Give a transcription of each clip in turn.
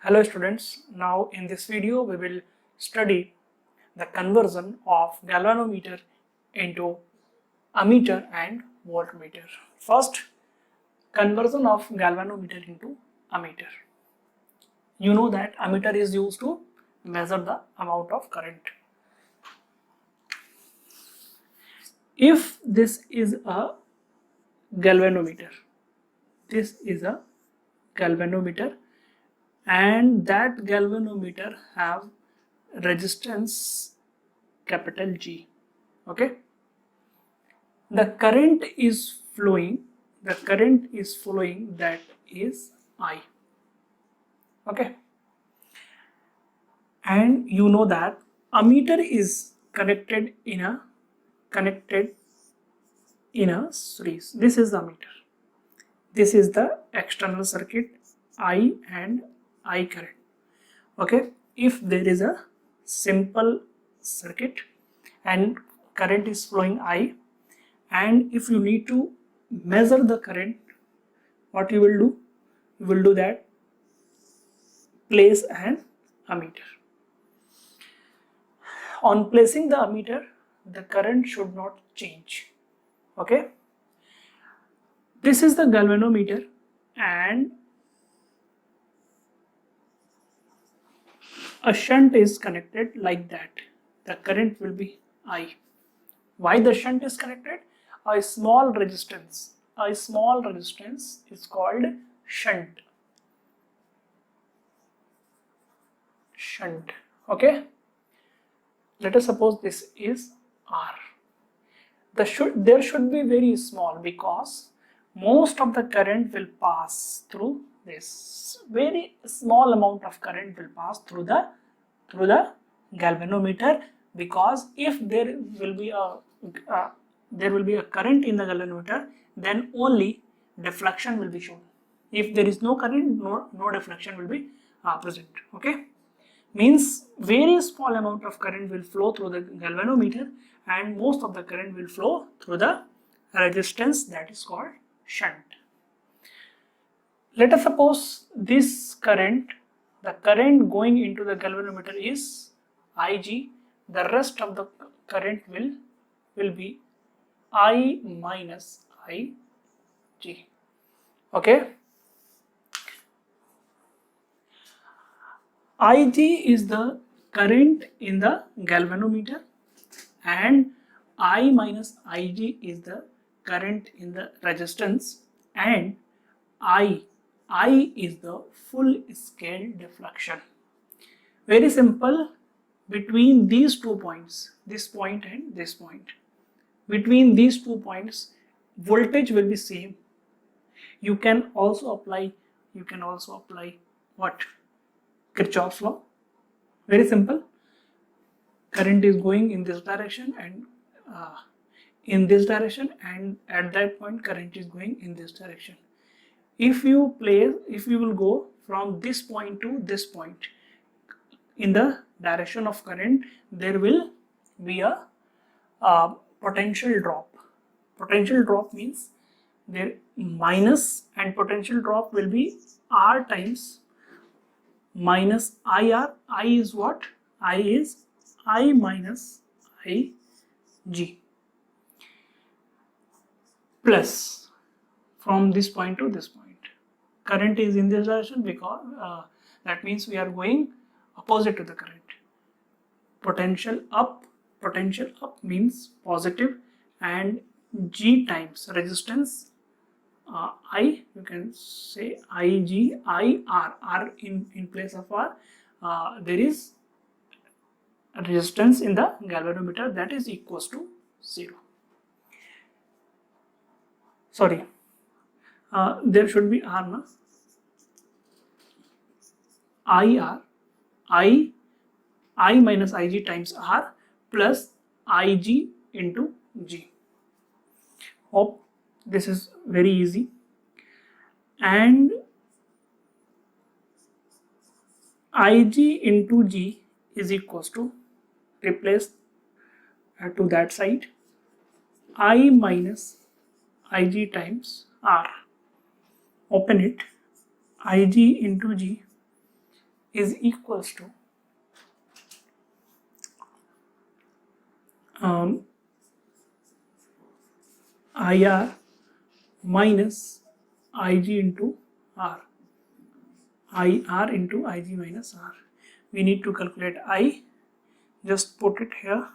Hello students, now in this video we will study the conversion of galvanometer into ammeter and voltmeter. First, conversion of galvanometer into ammeter. You know that ammeter is used to measure the amount of current. If this is a galvanometer, this is a galvanometer, and that galvanometer have resistance capital G. Okay, the current is flowing, that is I. Okay, and you know that ammeter is connected in a series. This is the ammeter, this is the external circuit I and I current. Okay, if there is a simple circuit and current is flowing I, and if you need to measure the current, what you will do? You will do that, place an ammeter. On placing the ammeter, the current should not change. Okay, this is the galvanometer, and a shunt is connected like that. The current will be I. Why the shunt is connected? A small resistance is called shunt. Okay, let us suppose this is R. There should be very small, because most of the current will pass through this. Very small amount of current will pass through the galvanometer, because if there will be a current in the galvanometer, then only deflection will be shown. If there is no current, no deflection will be present. Okay, means very small amount of current will flow through the galvanometer, and most of the current will flow through the resistance, that is called shunt. Let us suppose this current, the current going into the galvanometer is Ig, the rest of the current will be I minus Ig. Okay, Ig is the current in the galvanometer, and I minus Ig is the current in the resistance, and I is the full scale deflection. Very simple. Between these 2 points, this point and this point, between these 2 points, voltage will be same. You can also apply what? Kirchhoff's law. Very simple. Current is going in this direction and in this direction, and at that point current is going in this direction. If you will go from this point to this point in the direction of current, there will be a potential drop. Potential drop means there minus, and potential drop will be R times minus IR. I is what? I is I minus Ig, plus from this point to this point. Current is in this direction, because that means we are going opposite to the current. Potential up means positive, and G times resistance I, you can say Ig, R in place of R. There is resistance in the galvanometer, that is equals to 0. Sorry, there should be R, na? IR, I minus Ig times R plus Ig into G. Hope this is very easy. And Ig into G is equals to, replace to that side, I minus Ig times R. Open it. Ig into G is equals to IR minus Ig into R. IR into Ig minus R. We need to calculate I. Just put it here.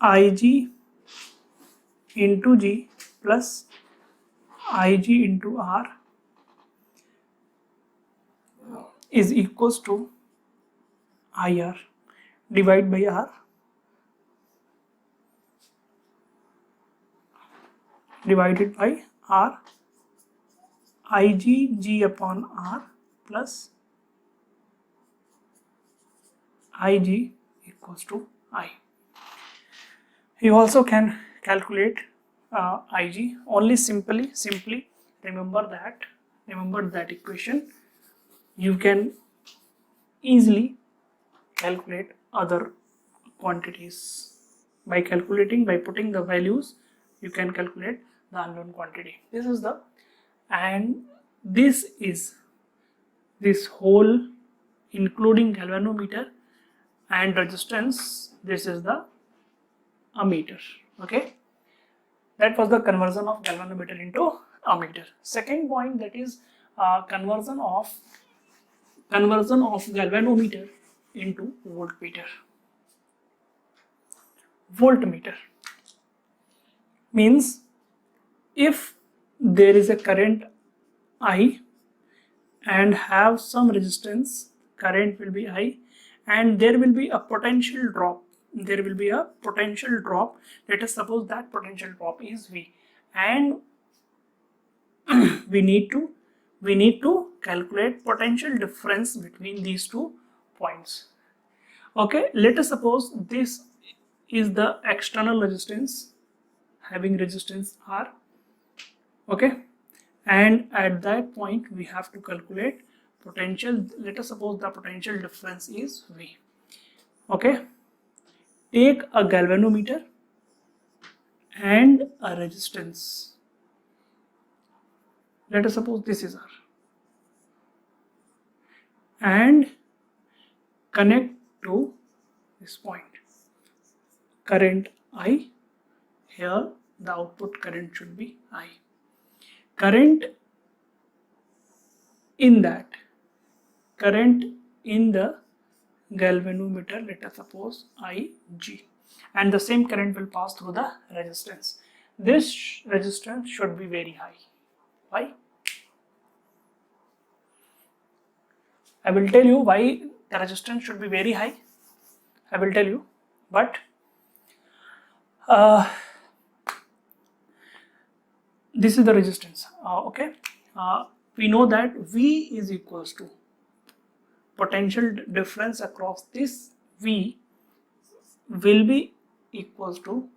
Ig into G plus Ig into R is equals to IR divided by R divided by R. Ig G upon R plus Ig equals to I. You also can calculate Ig. Only simply remember that equation. You can easily calculate other quantities by putting the values. You can calculate the unknown quantity. This is the, and this is this whole including galvanometer and resistance. This is the ammeter. Okay, that was the conversion of galvanometer into ammeter. Second point, that is conversion of galvanometer into voltmeter. Voltmeter means if there is a current I and have some resistance, current will be I, and there will be a potential drop. Let us suppose that potential drop is V, and we need to calculate potential difference between these 2 points. Okay, let us suppose this is the external resistance having resistance R. Okay, and at that point we have to calculate potential. Let us suppose the potential difference is V. Okay, take a galvanometer and a resistance. Let us suppose this is R, and connect to this point. Current I, here the output current should be I. Current in the galvanometer, let us suppose Ig, and the same current will pass through the resistance. This resistance should be very high. Why? I will tell you why the resistance should be very high. I will tell you, but this is the resistance. Okay, we know that V is equals to potential difference across this. V will be equals to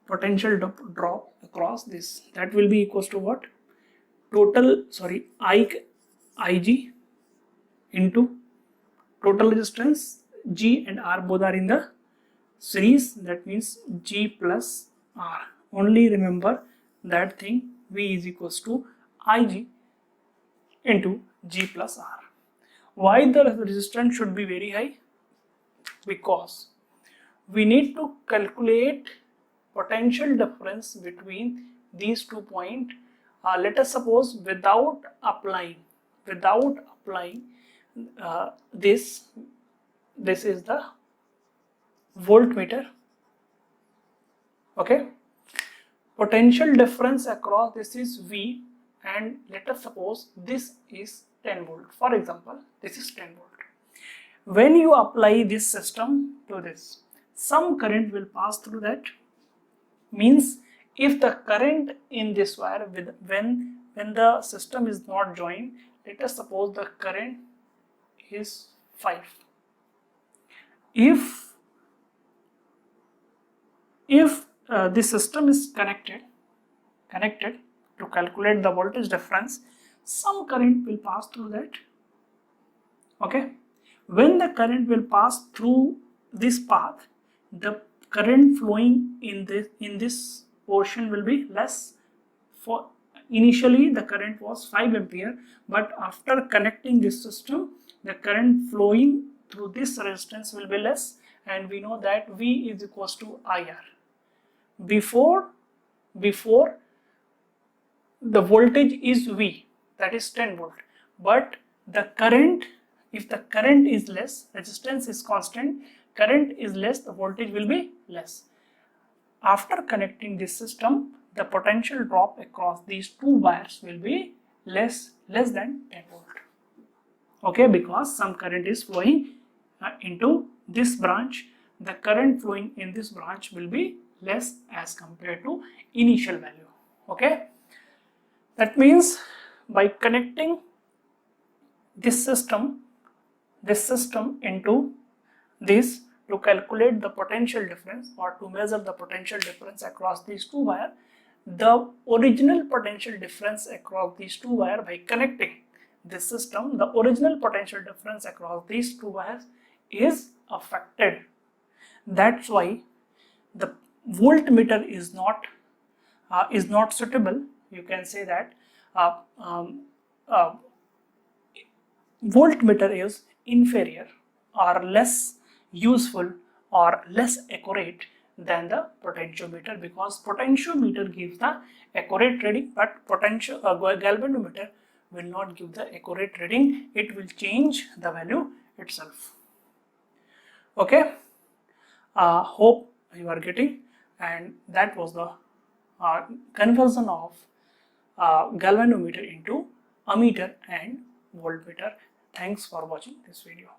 potential drop across this. That will be equals to what? Ig into total resistance. G and R both are in the series, that means G plus R. Only remember that thing, V is equals to Ig into G plus R. Why the resistance should be very high? Because we need to calculate potential difference between these 2 points. Let us suppose without applying this is the voltmeter. Okay, potential difference across this is V, and let us suppose this is 10 volt. For example, this is 10 volt. When you apply this system to this, some current will pass through that. Means if the current in this wire when the system is not joined, let us suppose the current is 5. If this system is connected to calculate the voltage difference, some current will pass through that. Okay, when the current will pass through this path, the current flowing in this portion will be less. initially the current was 5 ampere, but after connecting this system, the current flowing through this resistance will be less, and we know that V is equals to IR. Before the voltage is V, that is 10 volt, but the current, if the current is less, resistance is constant, current is less, the voltage will be less. After connecting this system, the potential drop across these two wires will be less than 10 volt. Okay, because some current is flowing into this branch, the current flowing in this branch will be less as compared to initial value. Okay, that means by connecting this system into this to calculate the potential difference or to measure the potential difference across these two wires, the original potential difference across these two wires, by connecting this system, the original potential difference across these two wires is affected. That's why the voltmeter is not suitable. You can say that voltmeter is inferior or less useful or less accurate than the potentiometer, because potentiometer gives the accurate reading, but galvanometer will not give the accurate reading. It will change the value itself. Okay, hope you are getting, and that was the conversion of galvanometer into ammeter and voltmeter. Thanks for watching this video.